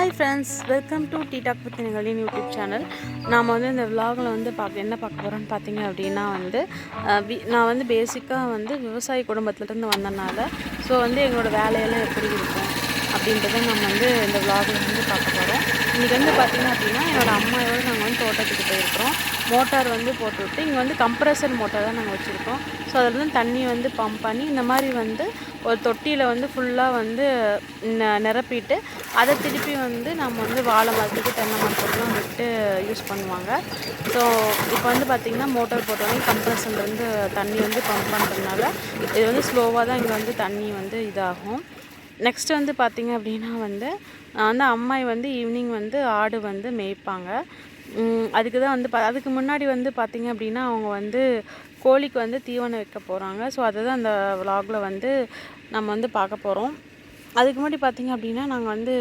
Hi friends, welcome to tea talk with நிகழின் YouTube channel. நாம் வந்து இந்த விலாகில் வந்து என்ன பார்க்க போகிறோன்னு பார்த்தீங்க அப்படின்னா வந்து நான் வந்து பேசிக்காக வந்து விவசாய குடும்பத்துலேருந்து வந்தனால ஸோ வந்து எங்களோட வேலையெல்லாம் எப்படி இருக்கும் அப்படின்றத நம்ம வந்து இந்த விலாகில் வந்து பார்க்க போகிறோம். இன்றைக்கி வந்து பார்த்திங்க அப்படின்னா என்னோடய அம்மாவோடு நாங்கள் வந்து தோட்டத்துக்கு போயிருக்கிறோம். மோட்டார் வந்து போட்டுவிட்டு இங்கே வந்து கம்ப்ரஸர் மோட்டார் தான் நாங்கள் வச்சுருக்கோம். ஸோ அதில் வந்து தண்ணி வந்து பம்ப் பண்ணி இந்த மாதிரி வந்து ஒரு தொட்டியில் வந்து ஃபுல்லாக வந்து நிரப்பிட்டு அதை திருப்பி வந்து நம்ம வந்து வாழை மரத்துக்கு தென்னை மரத்துக்குலாம் விட்டு யூஸ் பண்ணுவாங்க. ஸோ இப்போ வந்து பார்த்திங்கன்னா மோட்டார் போட்டோன்னே கம்ப்ரஸர்லேருந்து தண்ணி வந்து பம்ப் பண்ணுறதுனால இது வந்து ஸ்லோவாக தான் இங்கே வந்து தண்ணி வந்து இதாகும். நெக்ஸ்ட்டு வந்து பார்த்திங்க அப்படின்னா வந்து அம்மாய் வந்து ஈவினிங் வந்து ஆடு வந்து மேய்ப்பாங்க. அதுக்கு தான் வந்து அதுக்கு முன்னாடி வந்து பார்த்திங்க அப்படின்னா அவங்க வந்து கோழிக்கு வந்து தீவனம் வைக்க போகிறாங்க. ஸோ அதை தான் அந்த விலாகில் வந்து நம்ம வந்து பார்க்க போகிறோம். அதுக்கு முன்னாடி பார்த்திங்க அப்படின்னா நாங்கள் வந்து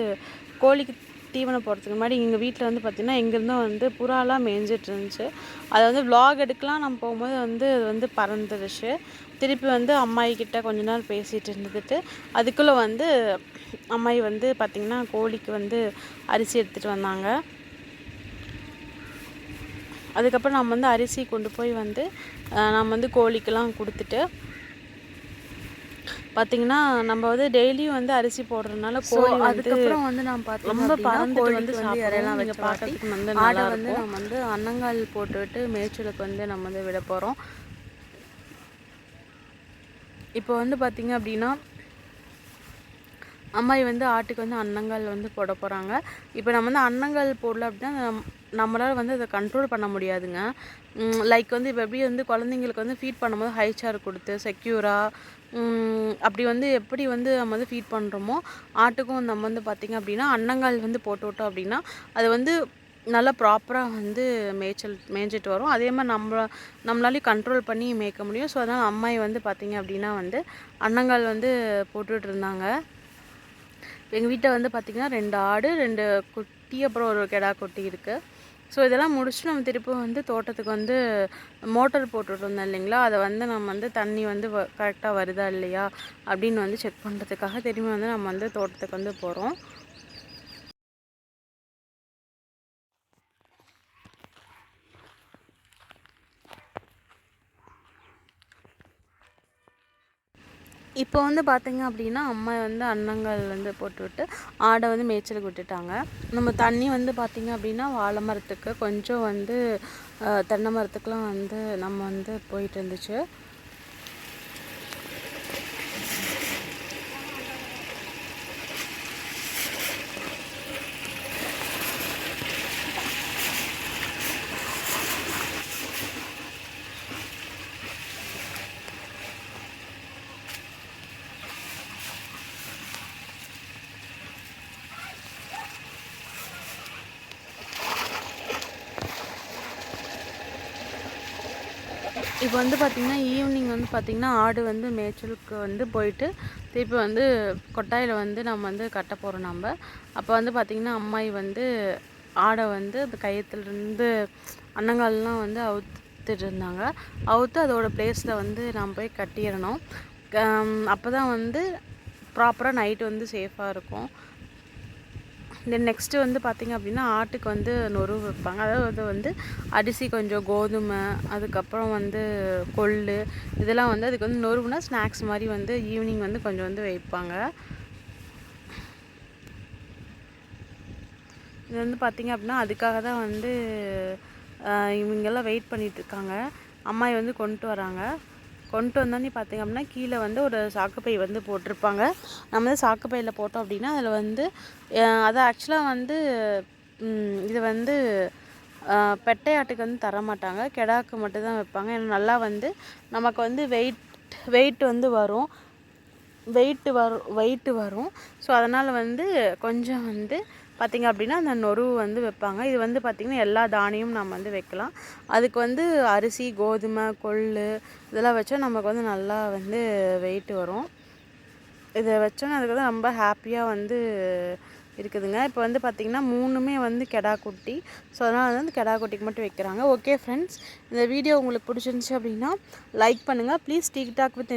கோழிக்கு தீவனம் போடுறதுக்கு முன்னாடி எங்கள் வீட்டில் வந்து பார்த்திங்கன்னா எங்கேருந்தும் வந்து புறாலாம் மேய்ஞ்சிட்டு இருந்துச்சு. அதை வந்து விலாக் எடுக்கலாம் நம்ம போகும்போது வந்து அது வந்து பறந்துடுச்சு. திருப்பி வந்து அம்மாயிக்கிட்ட கொஞ்ச நாள் பேசிகிட்டு இருந்துட்டு அதுக்குள்ளே வந்து அம்மாயி வந்து பார்த்திங்கன்னா கோழிக்கு வந்து அரிசி எடுத்துகிட்டு வந்தாங்க. அதுக்கப்புறம் நம்ம வந்து அரிசி கொண்டு போய் வந்து நம்ம வந்து கோழிக்கெல்லாம் கொடுத்துட்டு பார்த்திங்கன்னா நம்ம வந்து டெய்லியும் வந்து அரிசி போடுறதுனால கோழி அதுக்கப்புறம் வந்து நம்ம பார்த்து ரொம்ப பறந்துட்டு வந்து இறையெல்லாம் வச்சு பார்க்கறதுக்கு வந்து ஆடை வந்து நம்ம வந்து அன்னங்கால் போட்டுவிட்டு மேய்ச்சலுக்கு வந்து நம்ம வந்து விட போகிறோம். இப்போ வந்து பார்த்திங்க அப்படின்னா அம்மாயி வந்து ஆட்டுக்கு வந்து அன்னங்கால் வந்து போட போகிறாங்க. இப்போ நம்ம வந்து அன்னங்கால் போடல அப்படின்னா நம்மளால் வந்து அதை கண்ட்ரோல் பண்ண முடியாதுங்க. லைக் வந்து இப்போ எப்படி வந்து குழந்தைங்களுக்கு வந்து ஃபீட் பண்ணும்போது ஹை சேர் கொடுத்து செக்யூராக அப்படி வந்து எப்படி வந்து நம்ம வந்து ஃபீட் பண்ணுறோமோ ஆட்டுக்கும் நம்ம வந்து பார்த்திங்க அப்படின்னா அன்னங்கால் வந்து போட்டு விட்டோம் அப்படின்னா அது வந்து நல்லா ப்ராப்பராக வந்து மேய்ஞ்சிட்டு வரும். அதே மாதிரி நம்மளாலையும் கண்ட்ரோல் பண்ணி மேய்க்க முடியும். ஸோ அதனால் அம்மாயி வந்து பார்த்திங்க அப்படின்னா வந்து அன்னங்கால் வந்து போட்டுட்டு இருந்தாங்க. எங்கள் வீட்டில் வந்து பார்த்திங்கன்னா 2 ஆடு 2 குட்டி அப்புறம் ஒரு கெடா குட்டி இருக்குது. ஸோ இதெல்லாம் முடிச்சுட்டு நம்ம திருப்பி வந்து தோட்டத்துக்கு வந்து மோட்டர் போட்டுட்டு இருந்தோம் இல்லைங்களா, அதை வந்து நம்ம வந்து தண்ணி வந்து கரெக்டாக வருதா இல்லையா அப்படின்னு வந்து செக் பண்ணுறதுக்காக திரும்பி வந்து நம்ம வந்து தோட்டத்துக்கு வந்து போகிறோம். இப்போ வந்து பார்த்திங்க அப்படின்னா அம்மா வந்து அன்னங்கால் வந்து போட்டுவிட்டு ஆடை வந்து மேய்ச்சலுக்கு விட்டுட்டாங்க. நம்ம தண்ணி வந்து பார்த்திங்க அப்படின்னா வாழை மரத்துக்கு கொஞ்சம் வந்து தென்னை மரத்துக்கெலாம் வந்து நம்ம வந்து போயிட்டு இருந்துச்சு. இப்போ வந்து பார்த்திங்கன்னா ஈவினிங் வந்து பார்த்திங்கன்னா ஆடு வந்து மேய்ச்சலுக்கு வந்து போயிட்டு திருப்பி வந்து கொட்டாயில் வந்து நம்ம வந்து கட்ட போகிறோம் நம்ம. அப்போ வந்து பார்த்திங்கன்னா அம்மாயி வந்து ஆடை வந்து அந்த கயத்துலேருந்து அன்னங்கால்லாம் வந்து அவுத்துட்டு இருந்தாங்க. அவுத்து அதோடய பிளேஸில் வந்து நாம் போய் கட்டிடணும். அப்போ தான் வந்து ப்ராப்பராக நைட்டு வந்து சேஃபாக இருக்கும். தென் நெக்ஸ்ட்டு வந்து பார்த்திங்க அப்படின்னா ஆட்டுக்கு வந்து நொறு வைப்பாங்க. அதாவது வந்து அரிசி கொஞ்சம் கோதுமை அதுக்கப்புறம் வந்து கொள்ளு இதெல்லாம் வந்து அதுக்கு வந்து நொறுவுனா ஸ்நாக்ஸ் மாதிரி வந்து ஈவினிங் வந்து கொஞ்சம் வந்து வைப்பாங்க. இது வந்து பார்த்திங்க அப்படின்னா அதுக்காக தான் வந்து இவங்கெல்லாம் வெயிட் பண்ணிகிட்ருக்காங்க. அம்மாயி வந்து கொண்டு வராங்க. கொண்டு வந்தோன்னே பார்த்திங்க அப்படின்னா கீழே வந்து ஒரு சாக்குப்பை வந்து போட்டிருப்பாங்க. நம்ம வந்து சாக்குப்பையில் போட்டோம் அப்படின்னா அதில் வந்து அதை ஆக்சுவலாக வந்து இது வந்து பெட்டை ஆட்டுக்கு வந்து தரமாட்டாங்க, கெடாக்கு மட்டும்தான் வைப்பாங்க. ஏன்னா நல்லா வந்து நமக்கு வந்து வெயிட் வந்து வரும், வெயிட்டு வரும். ஸோ அதனால் வந்து கொஞ்சம் வந்து பார்த்திங்க அப்படின்னா அந்த நொறு வந்து வைப்பாங்க. இது வந்து பார்த்திங்கன்னா எல்லா தானியமும் நம்ம வந்து வைக்கலாம். அதுக்கு வந்து அரிசி கோதுமை கொள்ளு இதெல்லாம் வச்சா நமக்கு வந்து நல்லா வந்து வெயிட் வரும். இதை வச்சோன்னா அதுக்கு வந்து ரொம்ப ஹாப்பியாக வந்து இருக்குதுங்க. இப்போ வந்து பார்த்திங்கன்னா 3மே வந்து கெடா குட்டி. ஸோ அதனால் வந்து கெடா குட்டிக்கு மட்டும் வைக்கிறாங்க. ஓகே ஃப்ரெண்ட்ஸ், இந்த வீடியோ உங்களுக்கு பிடிச்சிருந்துச்சி அப்படின்னா லைக் பண்ணுங்கள். Please tea talk with